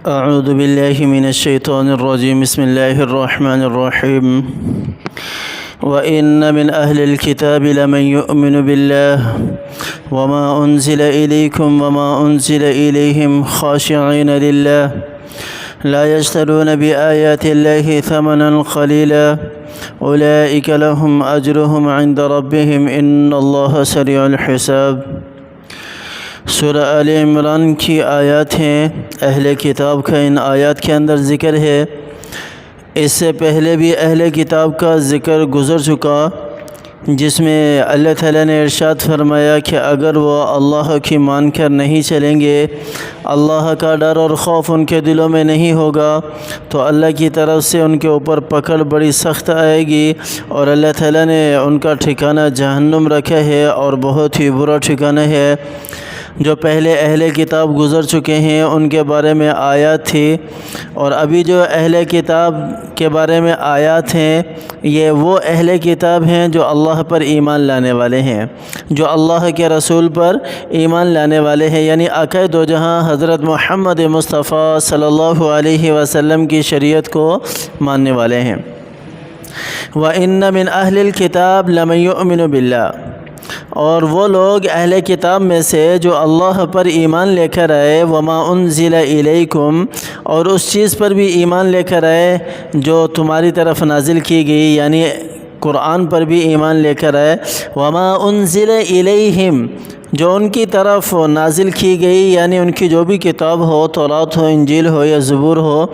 أعوذ بالله من الشيطان الرجيم. بسم الله الرحمن الرحيم. وإن من أهل الكتاب لمن يؤمن بالله وما أنزل إليكم وما أنزل إليهم خاشعين لله لا يشترون بآيات الله ثمنا قليلا أولئك لهم أجرهم عند ربهم إن الله سريع الحساب. سورہ آل عمران کی آیات ہیں. اہل کتاب کا ان آیات کے اندر ذکر ہے. اس سے پہلے بھی اہل کتاب کا ذکر گزر چکا، جس میں اللہ تعالیٰ نے ارشاد فرمایا کہ اگر وہ اللہ کی مان کر نہیں چلیں گے، اللہ کا ڈر اور خوف ان کے دلوں میں نہیں ہوگا، تو اللہ کی طرف سے ان کے اوپر پکڑ بڑی سخت آئے گی، اور اللہ تعالیٰ نے ان کا ٹھکانہ جہنم رکھا ہے اور بہت ہی برا ٹھکانہ ہے. جو پہلے اہل کتاب گزر چکے ہیں ان کے بارے میں آیات تھی، اور ابھی جو اہل کتاب کے بارے میں آیات ہیں، یہ وہ اہل کتاب ہیں جو اللہ پر ایمان لانے والے ہیں، جو اللہ کے رسول پر ایمان لانے والے ہیں، یعنی آقائے دو جہاں حضرت محمد مصطفیٰ صلی اللہ علیہ وسلم کی شریعت کو ماننے والے ہیں. وَإِنَّ مِنْ أَهْلِ الْكِتَابِ لَمَن يُؤْمِنُ بِاللَّهِ، اور وہ لوگ اہل کتاب میں سے جو اللہ پر ایمان لے کر آئے، وما انزل الیکم، اور اس چیز پر بھی ایمان لے کر آئے جو تمہاری طرف نازل کی گئی، یعنی قرآن پر بھی ایمان لے کر آئے. وما انزل الیہم، جو ان کی طرف نازل کی گئی، یعنی ان کی جو بھی کتاب ہو، تورات ہو، انجیل ہو یا زبور ہو،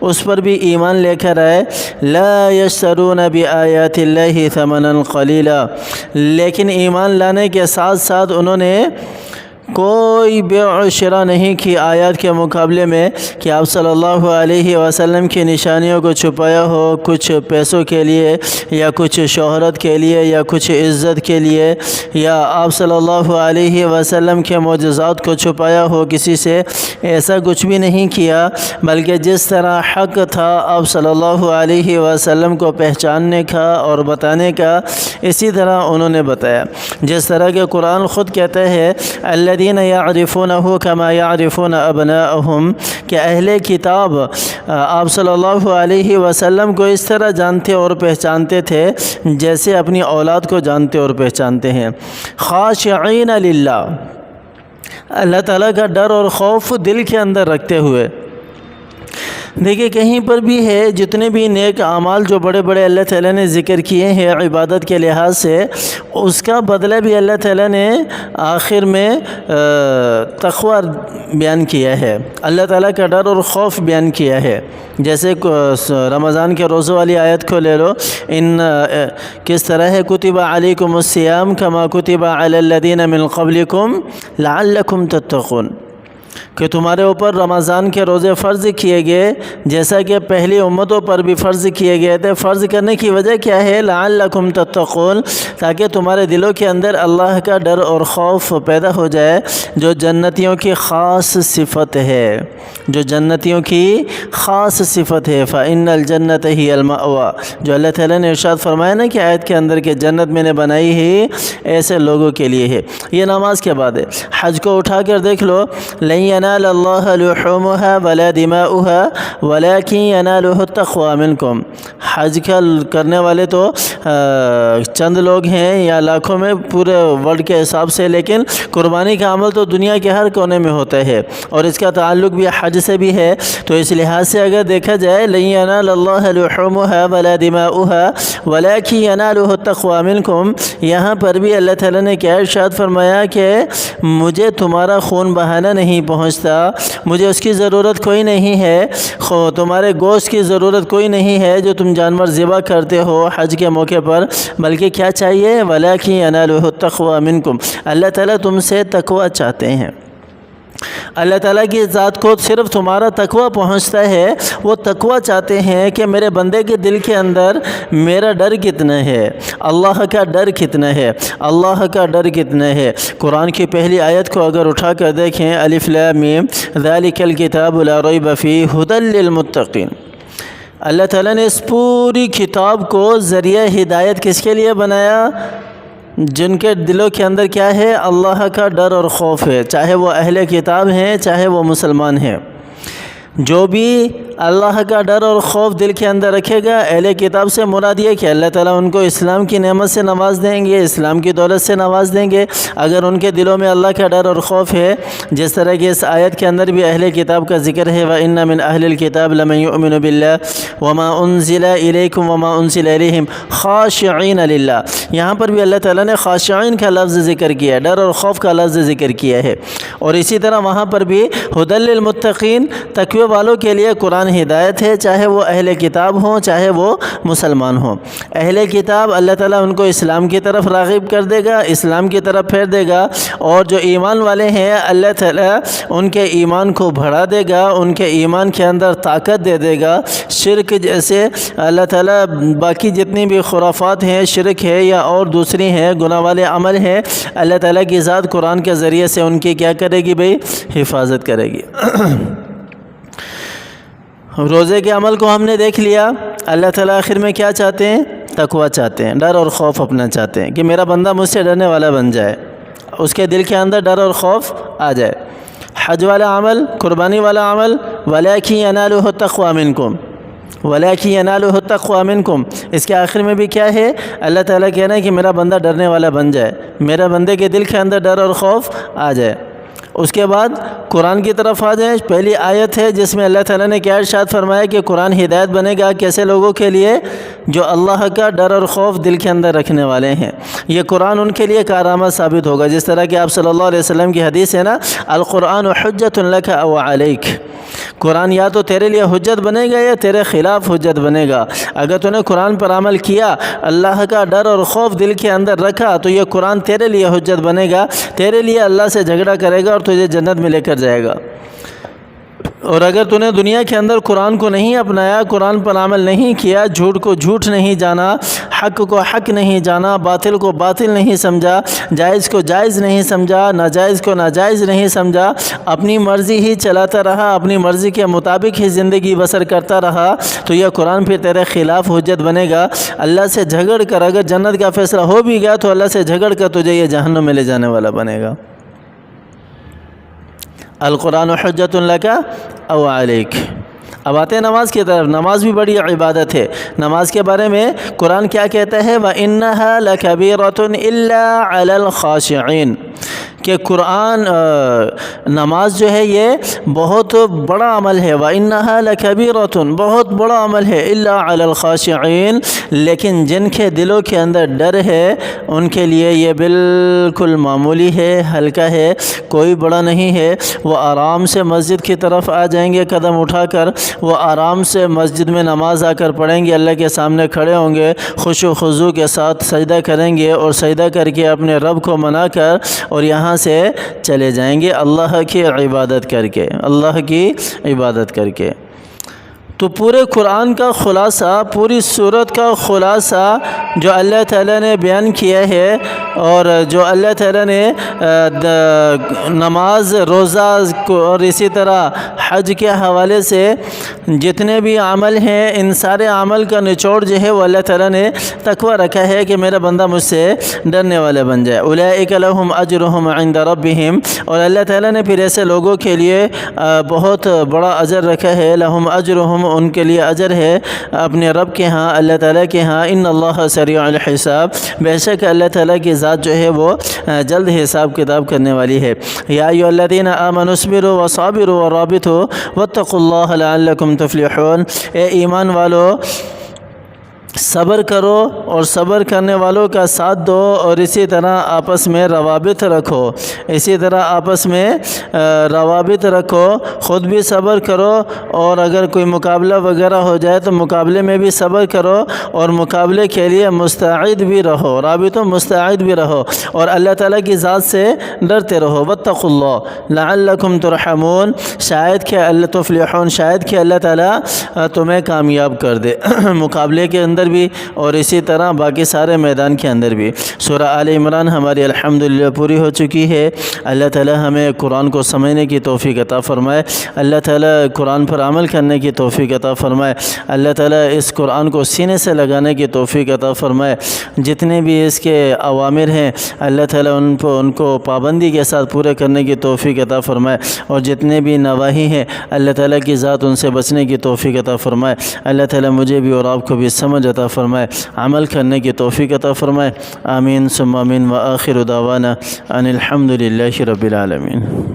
اس پر بھی ایمان لے کر آئے. لا یشترون بآیات اللہ ثمنا قلیلا، لیکن ایمان لانے کے ساتھ ساتھ انہوں نے کوئی بیع و شرا نہیں کی آیات کے مقابلے میں کہ آپ صلی اللہ علیہ وسلم کی نشانیوں کو چھپایا ہو، کچھ پیسوں کے لیے یا کچھ شہرت کے لیے یا کچھ عزت کے لیے، یا آپ صلی اللہ علیہ وسلم کے معجزات کو چھپایا ہو کسی سے. ایسا کچھ بھی نہیں کیا، بلکہ جس طرح حق تھا آپ صلی اللہ علیہ وسلم کو پہچاننے کا اور بتانے کا، اسی طرح انہوں نے بتایا. جس طرح کہ قرآن خود کہتا ہے الذین یعرفونہ کما یعرفون ابناءہم، کہ اہل کتاب آپ صلی اللہ علیہ وسلم کو اس طرح جانتے اور پہچانتے تھے جیسے اپنی اولاد کو جانتے اور پہچانتے ہیں. خاشعین للہ، اللہ تعالیٰ کا ڈر اور خوف دل کے اندر رکھتے ہوئے. دیکھیے کہیں پر بھی ہے جتنے بھی نیک اعمال جو بڑے بڑے اللہ تعالیٰ نے ذکر کیے ہیں عبادت کے لحاظ سے، اس کا بدلہ بھی اللہ تعالیٰ نے آخر میں تقوی بیان کیا ہے، اللہ تعالیٰ کا ڈر اور خوف بیان کیا ہے. جیسے رمضان کے روزوں والی آیت کو لے لو، کس طرح ہے کتب علیکم الصیام کما کتب علی الذین من قبلکم لعلکم تتقون، کہ تمہارے اوپر رمضان کے روزے فرض کیے گئے جیسا کہ پہلی امتوں پر بھی فرض کیے گئے تھے. فرض کرنے کی وجہ کیا ہے؟ لعلکم تتقون، تاکہ تمہارے دلوں کے اندر اللہ کا ڈر اور خوف پیدا ہو جائے، جو جنتیوں کی خاص صفت ہے، جو جنتیوں کی خاص صفت ہے. فإن الجنت ہی المأویٰ، جو اللہ تعالیٰ نے ارشاد فرمایا نا کہ آیت کے اندر کہ جنت میں نے بنائی ہی ایسے لوگوں کے لیے ہے. یہ نماز کے بعد ہے. حج کو اٹھا کر دیکھ لو، لن ينال الله لحومها ولا دماؤها ولكن يناله التقوى منكم. حج کرنے والے تو چند لوگ ہیں یا لاکھوں میں پورے ورلڈ کے حساب سے، لیکن قربانی کا عمل تو دنیا کے ہر کونے میں ہوتا ہے، اور اس کا تعلق بھی حج سے بھی ہے. تو اس لحاظ سے اگر دیکھا جائے لن ينال الله لحومها ولا دماؤها ولكن يناله التقوى منكم، یہاں پر بھی اللہ تعالیٰ نے کیا ارشاد فرمایا کہ مجھے تمہارا خون بہانا نہیں پہنچتا، مجھے اس کی ضرورت کوئی نہیں ہے، تمہارے گوشت کی ضرورت کوئی نہیں ہے جو تم جانور ذبح کرتے ہو حج کے موقع پر، بلکہ کیا چاہیے؟ وَلَكِنْ يَنَالُهُ التَّقْوَى مِنْكُمْ، اللہ تعالیٰ تم سے تقوی چاہتے ہیں. اللہ تعالیٰ کی ذات کو صرف تمہارا تقوی پہنچتا ہے، وہ تقوی چاہتے ہیں کہ میرے بندے کے دل کے اندر میرا ڈر کتنا ہے، اللہ کا ڈر کتنا ہے، اللہ کا ڈر کتنا ہے. قرآن کی پہلی آیت کو اگر اٹھا کر دیکھیں، الف لام میم ذالک الکتاب لا ریب فیہ ھدی للمتقین، اللہ تعالیٰ نے اس پوری کتاب کو ذریعہ ہدایت کس کے لیے بنایا؟ جن کے دلوں کے اندر کیا ہے؟ اللہ کا ڈر اور خوف ہے، چاہے وہ اہل کتاب ہیں چاہے وہ مسلمان ہیں. جو بھی اللہ کا ڈر اور خوف دل کے اندر رکھے گا، اہل کتاب سے مراد یہ کہ اللہ تعالیٰ ان کو اسلام کی نعمت سے نواز دیں گے، اسلام کی دولت سے نواز دیں گے اگر ان کے دلوں میں اللہ کا ڈر اور خوف ہے۔ جس طرح کہ اس آیت کے اندر بھی اہل کتاب کا ذکر ہے، وَإِنَّ مِنْ أَهْلِ الْكِتَابِ لَمَن يُؤْمِنُ بِاللَّهِ وَمَا أُنزِلَ إِلَيْكُمْ وَمَا أُنزِلَ إِلَيْهِمْ خَاشِعِينَ لِلَّهِ، یہاں پر بھی اللہ تعالیٰ نے خاشعین کا لفظ ذکر کیا ہے، ڈر اور خوف کا لفظ ذکر کیا ہے۔ اور اسی طرح وہاں پر بھی ھدی للمتقین، تقوی والوں کے لیے قرآن ہدایت ہے، چاہے وہ اہل کتاب ہوں چاہے وہ مسلمان ہوں۔ اہل کتاب اللہ تعالیٰ ان کو اسلام کی طرف راغب کر دے گا، اسلام کی طرف پھیر دے گا، اور جو ایمان والے ہیں اللہ تعالیٰ ان کے ایمان کو بڑھا دے گا، ان کے ایمان کے اندر طاقت دے دے گا۔ شرک جیسے اللہ تعالیٰ باقی جتنی بھی خرافات ہیں، شرک ہے یا اور دوسری ہیں گناہ والے عمل ہیں، اللہ تعالیٰ کی ذات قرآن کے ذریعے سے ان کی کیا کرے گی بھئی؟ حفاظت کرے گی۔ روزے کے عمل کو ہم نے دیکھ لیا، اللہ تعالیٰ آخر میں کیا چاہتے ہیں؟ تقویٰ چاہتے ہیں، ڈر اور خوف اپنا چاہتے ہیں کہ میرا بندہ مجھ سے ڈرنے والا بن جائے، اس کے دل کے اندر ڈر اور خوف آ جائے۔ حج والا عمل، قربانی والا عمل، وَلَٰكِن يَنَالُهُ التَّقْوَىٰ مِنْكُمْ، وَلَٰكِن يَنَالُهُ التَّقْوَىٰ مِنْكُمْ، اس کے آخر میں بھی کیا ہے؟ اللہ تعالیٰ کہنا ہے کہ میرا بندہ ڈرنے والا بن جائے، میرا بندے کے دل کے اندر ڈر اور خوف آ جائے۔ اس کے بعد قرآن کی طرف آ جائیں۔ پہلی آیت ہے جس میں اللہ تعالیٰ نے کیا ارشاد فرمایا کہ قرآن ہدایت بنے گا کیسے لوگوں کے لیے؟ جو اللہ کا ڈر اور خوف دل کے اندر رکھنے والے ہیں۔ یہ قرآن ان کے لیے کارآمد ثابت ہوگا، جس طرح کہ آپ صلی اللہ علیہ وسلم کی حدیث ہے نا، القرآن حجۃ لک او علیک، قرآن یا تو تیرے لیے حجت بنے گا یا تیرے خلاف حجت بنے گا۔ اگر تو نے قرآن پر عمل کیا، اللہ کا ڈر اور خوف دل کے اندر رکھا، تو یہ قرآن تیرے لیے حجت بنے گا، تیرے لیے اللہ سے جھگڑا کرے گا اور تجھے جنت میں لے کر جائے گا۔ اور اگر تو نے دنیا کے اندر قرآن کو نہیں اپنایا، قرآن پر عمل نہیں کیا، جھوٹ کو جھوٹ نہیں جانا، حق کو حق نہیں جانا، باطل کو باطل نہیں سمجھا، جائز کو جائز نہیں سمجھا، ناجائز کو ناجائز نہیں سمجھا، اپنی مرضی ہی چلاتا رہا، اپنی مرضی کے مطابق ہی زندگی بسر کرتا رہا، تو یہ قرآن پھر تیرے خلاف حجت بنے گا۔ اللہ سے جھگڑ کر اگر جنت کا فیصلہ ہو بھی گیا تو اللہ سے جھگڑ کر تجھے یہ جہنم میں لے جانے والا بنے گا۔ القرآن حجۃ لک او علیک۔ اب آتے ہیں نماز کی طرف۔ نماز بھی بڑی عبادت ہے۔ نماز کے بارے میں قرآن کیا کہتا ہے؟ وَإِنَّهَا لَكَبِيرَةٌ إِلَّا عَلَى الْخَاشِعِينَ، کہ قرآن نماز جو ہے یہ بہت بڑا عمل ہے۔ وَإِنَّهَا لَكَبِيرَةٌ، بہت بڑا عمل ہے، إِلَّا عَلَى الْخَاشِعِينَ، لیکن جن کے دلوں کے اندر ڈر ہے ان کے لیے یہ بالکل معمولی ہے، ہلکا ہے، کوئی بڑا نہیں ہے۔ وہ آرام سے مسجد کی طرف آ جائیں گے قدم اٹھا کر، وہ آرام سے مسجد میں نماز آ کر پڑھیں گے، اللہ کے سامنے کھڑے ہوں گے، خشوع و خضوع کے ساتھ سجدہ کریں گے، اور سجدہ کر کے اپنے رب کو منا کر اور یہاں سے چلے جائیں گے اللہ کی عبادت کر کے، اللہ کی عبادت کر کے۔ تو پورے قرآن کا خلاصہ، پوری سورت کا خلاصہ جو اللہ تعالیٰ نے بیان کیا ہے، اور جو اللہ تعالیٰ نے نماز، روزہ اور اسی طرح حج کے حوالے سے جتنے بھی عمل ہیں، ان سارے عمل کا نچوڑ جو ہے وہ اللہ تعالیٰ نے تقویٰ رکھا ہے کہ میرا بندہ مجھ سے ڈرنے والے بن جائے۔ اولئک لہم اجرہم عند ربہم، اور اللہ تعالیٰ نے پھر ایسے لوگوں کے لیے بہت بڑا اجر رکھا ہے۔ لہم اجرہم، ان کے لیے اجر ہے اپنے رب کے ہاں، اللہ تعالیٰ کے ہاں۔ ان اللہ سریع الحساب، بے شک اللہ تعالیٰ کی ذات جو ہے وہ جلد حساب کتاب کرنے والی ہے۔ یا ایھا الذین آمنوا اصبروا وصابروا ورابطوا واتقوا اللہ لعلکم تفلحون، اے ایمان والو صبر کرو اور صبر کرنے والوں کا ساتھ دو، اور اسی طرح آپس میں روابط رکھو، اسی طرح آپس میں روابط رکھو، خود بھی صبر کرو، اور اگر کوئی مقابلہ وغیرہ ہو جائے تو مقابلے میں بھی صبر کرو، اور مقابلے کے لیے مستعد بھی رہو، رابطوں مستعد بھی رہو، اور اللہ تعالیٰ کی ذات سے ڈرتے رہو۔ واتقوا اللہ لعلکم ترحمون، شاید کہ اللہ تفلحون، شاید کہ اللہ تعالیٰ تمہیں کامیاب کر دے۔ مقابلے کے اندر اندر بھی اور اسی طرح باقی سارے میدان کے اندر بھی۔ سورہ آل عمران ہماری الحمدللہ پوری ہو چکی ہے۔ اللہ تعالی ہمیں قرآن کو سمجھنے کی توفیق عطا فرمائے، اللہ تعالی قرآن پر عمل کرنے کی توفیق عطا فرمائے، اللہ تعالی اس قرآن کو سینے سے لگانے کی توفیق عطا فرمائے۔ جتنے بھی اس کے اوامر ہیں اللہ تعالی ان کو پابندی کے ساتھ پورے کرنے کی توفیق عطا فرمائے، اور جتنے بھی نواہی ہیں اللہ تعالی کی ذات ان سے بچنے کی توفیق عطا فرمائے۔ اللہ تعالی مجھے بھی اور آپ کو بھی سمجھ عطا فرمائے، عمل کرنے کی توفیق عطا فرمائے۔ آمین ثم آمین، وآخر دعوانا ان الحمد للہ رب العالمین۔